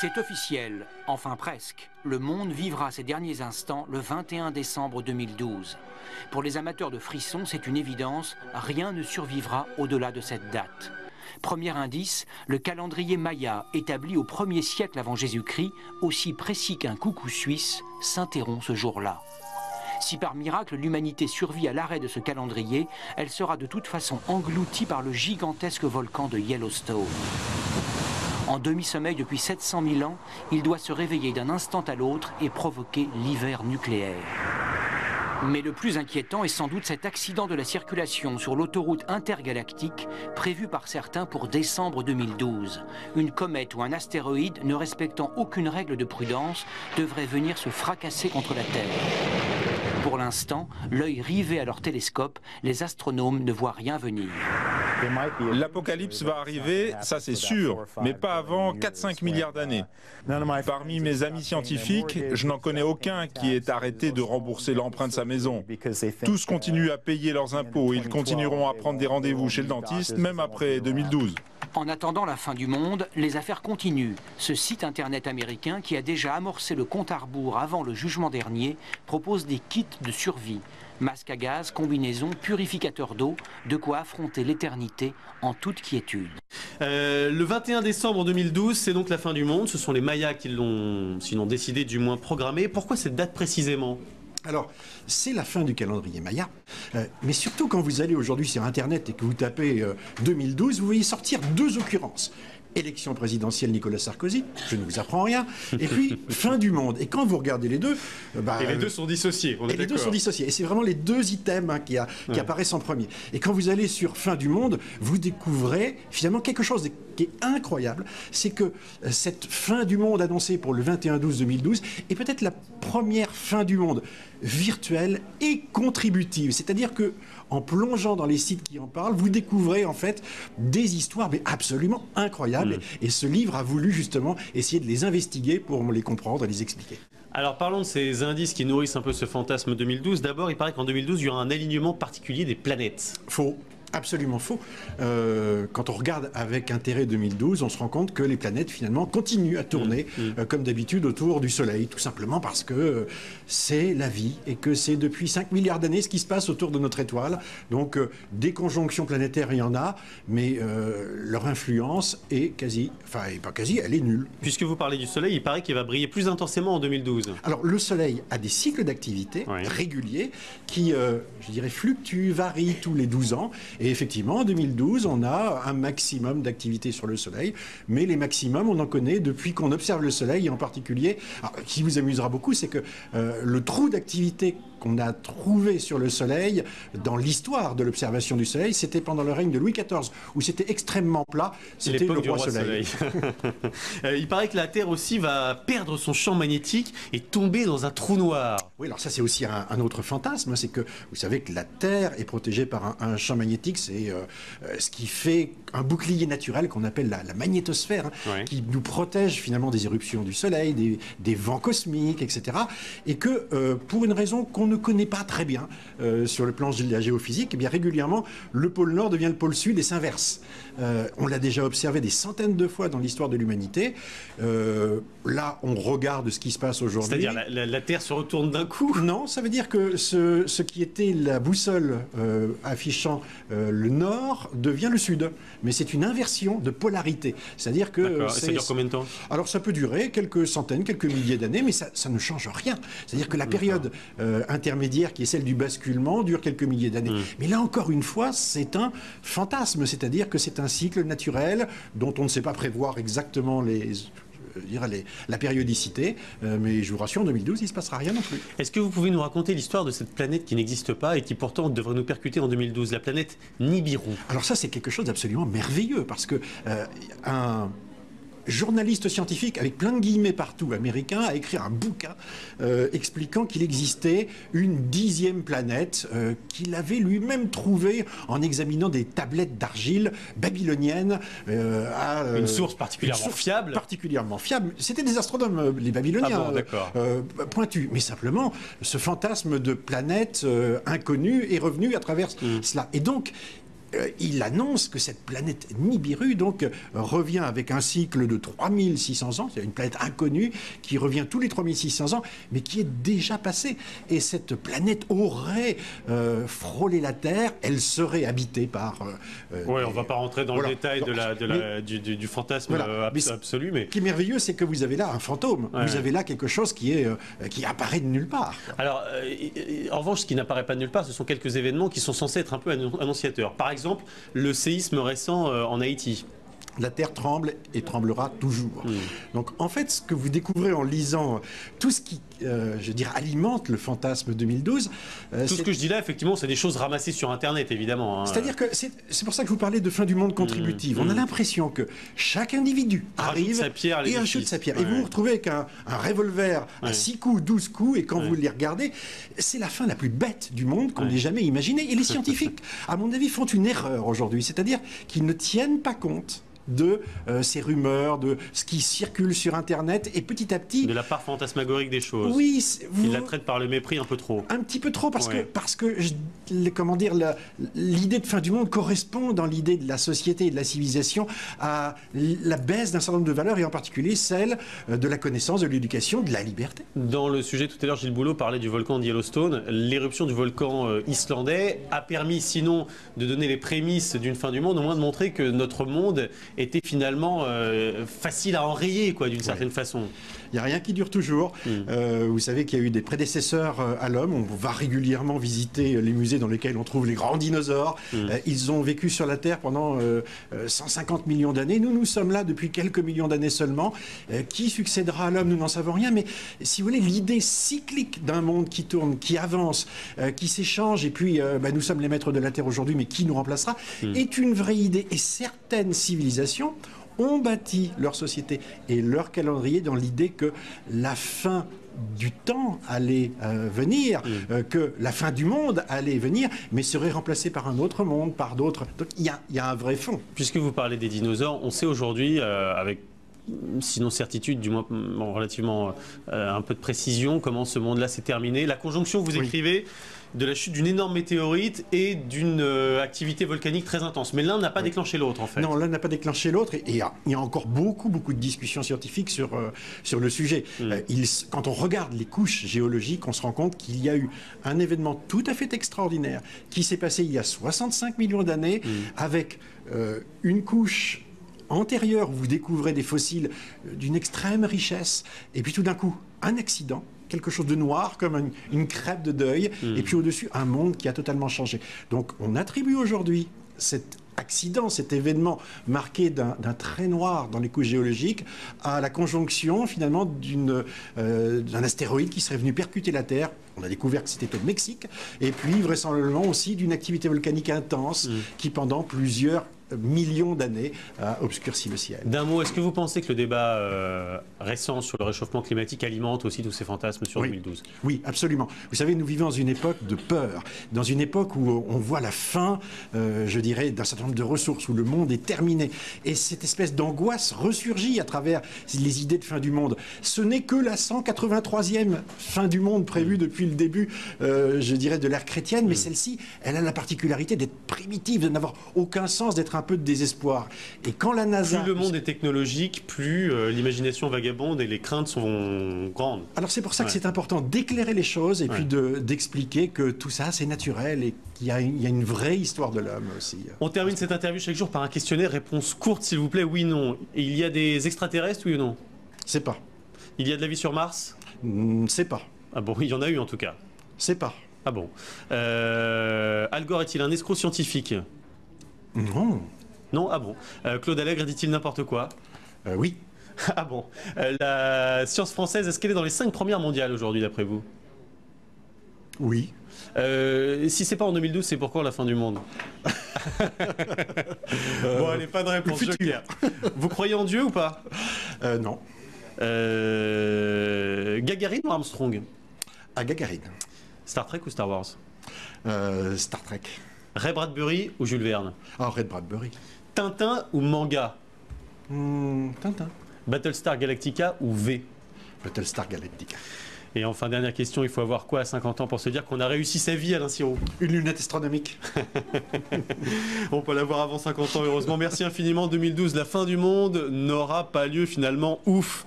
C'est officiel, enfin presque. Le monde vivra ses derniers instants le 21 décembre 2012. Pour les amateurs de frissons, c'est une évidence, rien ne survivra au-delà de cette date. Premier indice, le calendrier Maya, établi au 1er siècle avant Jésus-Christ, aussi précis qu'un coucou suisse, s'interrompt ce jour-là. Si par miracle l'humanité survit à l'arrêt de ce calendrier, elle sera de toute façon engloutie par le gigantesque volcan de Yellowstone. En demi-sommeil depuis 700 000 ans, il doit se réveiller d'un instant à l'autre et provoquer l'hiver nucléaire. Mais le plus inquiétant est sans doute cet accident de la circulation sur l'autoroute intergalactique prévu par certains pour décembre 2012. Une comète ou un astéroïde ne respectant aucune règle de prudence devrait venir se fracasser contre la Terre. Pour l'instant, l'œil rivé à leur télescope, les astronomes ne voient rien venir. L'apocalypse va arriver, ça c'est sûr, mais pas avant 4-5 milliards d'années. Parmi mes amis scientifiques, je n'en connais aucun qui ait arrêté de rembourser l'emprunt de sa maison. Tous continuent à payer leurs impôts, ils continueront à prendre des rendez-vous chez le dentiste, même après 2012. En attendant la fin du monde, les affaires continuent. Ce site internet américain, qui a déjà amorcé le compte à rebours avant le jugement dernier, propose des kits de survie. Masque à gaz, combinaison, purificateur d'eau, de quoi affronter l'éternité en toute quiétude. Le 21 décembre 2012, c'est donc la fin du monde. Ce sont les Mayas qui l'ont, sinon décidé, du moins programmé. Pourquoi cette date précisément ? Alors, c'est la fin du calendrier Maya, mais surtout quand vous allez aujourd'hui sur Internet et que vous tapez 2012, vous voyez sortir deux occurrences. Élection présidentielle Nicolas Sarkozy, je ne vous apprends rien, et puis fin du monde. Et quand vous regardez les deux... et les deux sont dissociés, on est d'accord. Les deux sont dissociés, et c'est vraiment les deux items qui apparaissent en premier. Et quand vous allez sur fin du monde, vous découvrez finalement quelque chose qui est incroyable, c'est que cette fin du monde annoncée pour le 21-12-2012 est peut-être la première fin du monde virtuelle et contributive. C'est-à-dire que en plongeant dans les sites qui en parlent, vous découvrez en fait des histoires mais absolument incroyables. Et ce livre a voulu justement essayer de les investiguer pour les comprendre et les expliquer. Alors parlons de ces indices qui nourrissent un peu ce fantasme 2012. D'abord, il paraît qu'en 2012, il y aura un alignement particulier des planètes. Faux. Absolument faux. Quand on regarde avec intérêt 2012, on se rend compte que les planètes finalement continuent à tourner comme d'habitude autour du Soleil, tout simplement parce que c'est la vie et que c'est depuis 5 milliards d'années ce qui se passe autour de notre étoile. Donc des conjonctions planétaires, il y en a, mais leur influence est quasi, enfin pas quasi, elle est nulle. Puisque vous parlez du Soleil, il paraît qu'il va briller plus intensément en 2012. Alors le Soleil a des cycles d'activité réguliers qui, je dirais, fluctuent, varient tous les 12 ans. Et effectivement, en 2012, on a un maximum d'activité sur le Soleil, mais les maximums, on en connaît depuis qu'on observe le Soleil, et en particulier, alors, qui vous amusera beaucoup, c'est que le trou d'activité qu'on a trouvé sur le Soleil dans l'histoire de l'observation du Soleil, c'était pendant le règne de Louis XIV, où c'était extrêmement plat, c'était le roi Soleil. Il paraît que la Terre aussi va perdre son champ magnétique et tomber dans un trou noir. Oui, alors ça c'est aussi un autre fantasme, c'est que vous savez que la Terre est protégée par un champ magnétique, c'est ce qui fait un bouclier naturel qu'on appelle la magnétosphère, qui nous protège finalement des éruptions du Soleil, des vents cosmiques, etc. Et que pour une raison qu'on ne connaît pas très bien sur le plan de la géophysique, eh bien régulièrement le pôle Nord devient le pôle Sud et s'inverse. On l'a déjà observé des centaines de fois dans l'histoire de l'humanité. Là, on regarde ce qui se passe aujourd'hui. C'est-à-dire la Terre se retourne d'un coup? Non, ça veut dire que ce qui était la boussole affichant le Nord devient le Sud. Mais c'est une inversion de polarité. C'est-à-dire que... Ça dure combien de temps? Alors ça peut durer quelques centaines, quelques milliers d'années, mais ça ne change rien. C'est-à-dire que la période intermédiaire, qui est celle du basculement, dure quelques milliers d'années. Mais là, encore une fois, c'est un fantasme. C'est-à-dire que c'est un cycle naturel dont on ne sait pas prévoir exactement la périodicité, mais je vous rassure, en 2012, il ne se passera rien non plus. Est-ce que vous pouvez nous raconter l'histoire de cette planète qui n'existe pas et qui pourtant devrait nous percuter en 2012, la planète Nibiru? Alors ça, c'est quelque chose d'absolument merveilleux, parce que un journaliste scientifique, avec plein de guillemets partout, américain, a écrit un bouquin expliquant qu'il existait une 10e planète qu'il avait lui-même trouvée en examinant des tablettes d'argile babyloniennes. Une source particulièrement fiable. Particulièrement fiable. C'était des astronomes, les Babyloniens, pointus. Mais simplement, ce fantasme de planète inconnue est revenu à travers cela. Et donc, il annonce que cette planète Nibiru donc revient avec un cycle de 3600 ans, c'est une planète inconnue qui revient tous les 3600 ans, mais qui est déjà passée. Et cette planète aurait frôlé la Terre, elle serait habitée par... Oui, on ne va pas rentrer dans le détail du fantasme absolu. Mais ce qui est merveilleux, c'est que vous avez là un fantôme, vous avez là quelque chose qui apparaît de nulle part. Alors, en revanche, ce qui n'apparaît pas de nulle part, ce sont quelques événements qui sont censés être un peu annonciateurs. Par exemple, le séisme récent en Haïti. La Terre tremble et tremblera toujours. Donc en fait, ce que vous découvrez en lisant tout ce qui, je dirais, alimente le fantasme 2012... tout ce que je dis là, effectivement, c'est des choses ramassées sur Internet, évidemment. Hein. C'est-à-dire que c'est pour ça que je vous parlais de fin du monde contributive. On a l'impression que chaque individu arrive et ajoute sa pierre. Et vous vous retrouvez avec un revolver à 6 coups, 12 coups, et quand vous les regardez, c'est la fin la plus bête du monde qu'on ait jamais imaginée. Et les scientifiques, à mon avis, font une erreur aujourd'hui. C'est-à-dire qu'ils ne tiennent pas compte de ces rumeurs, de ce qui circule sur Internet, et petit à petit... De la part fantasmagorique des choses. Oui. Ils la traitent par le mépris un peu trop. Un petit peu trop, parce que comment dire, l'idée de fin du monde correspond dans l'idée de la société et de la civilisation à la baisse d'un certain nombre de valeurs, et en particulier celle de la connaissance, de l'éducation, de la liberté. Dans le sujet tout à l'heure, Gilles Boulot parlait du volcan de Yellowstone. L'éruption du volcan islandais a permis, sinon de donner les prémices d'une fin du monde, au moins de montrer que notre monde était finalement facile à enrayer, quoi, d'une certaine façon. Il n'y a rien qui dure toujours. Vous savez qu'il y a eu des prédécesseurs à l'homme. On va régulièrement visiter les musées dans lesquels on trouve les grands dinosaures. Ils ont vécu sur la Terre pendant 150 millions d'années. Nous sommes là depuis quelques millions d'années seulement. Qui succédera à l'homme, nous n'en savons rien. Mais si vous voulez, l'idée cyclique d'un monde qui tourne, qui avance, qui s'échange, et puis nous sommes les maîtres de la Terre aujourd'hui, mais qui nous remplacera, est une vraie idée. Et certaines civilisations ont bâti leur société et leur calendrier dans l'idée que la fin du temps allait venir, que la fin du monde allait venir, mais serait remplacée par un autre monde, par d'autres. Donc il y a un vrai fond. Puisque vous parlez des dinosaures, on sait aujourd'hui, avec sinon certitude, du moins relativement un peu de précision, comment ce monde-là s'est terminé. La conjonction, vous écrivez, de la chute d'une énorme météorite et d'une activité volcanique très intense. Mais l'un n'a pas déclenché l'autre, en fait. Non, l'un n'a pas déclenché l'autre. Et il y a encore beaucoup de discussions scientifiques sur le sujet. Quand on regarde les couches géologiques, on se rend compte qu'il y a eu un événement tout à fait extraordinaire qui s'est passé il y a 65 millions d'années avec une couche antérieure où vous découvrez des fossiles d'une extrême richesse, et puis tout d'un coup, un accident, quelque chose de noir, comme une crêpe de deuil, et puis au-dessus, un monde qui a totalement changé. Donc on attribue aujourd'hui cet accident, cet événement marqué d'un trait noir dans les couches géologiques à la conjonction finalement d'un astéroïde qui serait venu percuter la Terre. On a découvert que c'était au Mexique, et puis vraisemblablement aussi d'une activité volcanique intense qui pendant plusieurs millions d'années a obscurci le ciel. D'un mot, est-ce que vous pensez que le débat récent sur le réchauffement climatique alimente aussi tous ces fantasmes sur 2012 ? Oui, absolument. Vous savez, nous vivons dans une époque de peur, dans une époque où on voit la fin, je dirais, d'un certain nombre de ressources, où le monde est terminé. Et cette espèce d'angoisse ressurgit à travers les idées de fin du monde. Ce n'est que la 183e fin du monde prévue depuis le début, je dirais, de l'ère chrétienne, mais celle-ci, elle a la particularité d'être primitive, de n'avoir aucun sens, d'être un peu de désespoir. Et quand la NASA... Plus le monde est technologique, plus l'imagination vagabonde et les craintes sont grandes. Alors c'est pour ça que c'est important d'éclairer les choses et puis d'expliquer que tout ça c'est naturel et qu'il y a une vraie histoire de l'homme aussi. On termine cette interview chaque jour par un questionnaire, réponse courte s'il vous plaît, oui, non. Et il y a des extraterrestres, oui ou non ? C'est pas. Il y a de la vie sur Mars ? C'est pas. Ah bon, il y en a eu en tout cas. C'est pas. Ah bon. Al Gore est-il un escroc scientifique ? Non. Non, ah bon. Claude Allègre dit-il n'importe quoi ? Oui. Ah bon. La science française, est-ce qu'elle est dans les 5 premières mondiales aujourd'hui d'après vous ? Oui. Si c'est pas en 2012, c'est pourquoi la fin du monde ? Bon, allez, pas de réponse. Joker. Vous croyez en Dieu ou pas ? Non. Gagarine ou Armstrong ? À Gagarine. Star Trek ou Star Wars ? Star Trek. Ray Bradbury ou Jules Verne ? Ah, Ray Bradbury. Tintin ou manga ? Tintin. Battlestar Galactica ou V ? Battlestar Galactica. Et enfin, dernière question, il faut avoir quoi à 50 ans pour se dire qu'on a réussi sa vie, Alain Sirou? Une lunette astronomique. On peut l'avoir avant 50 ans, heureusement. Merci infiniment. 2012, la fin du monde n'aura pas lieu finalement. Ouf.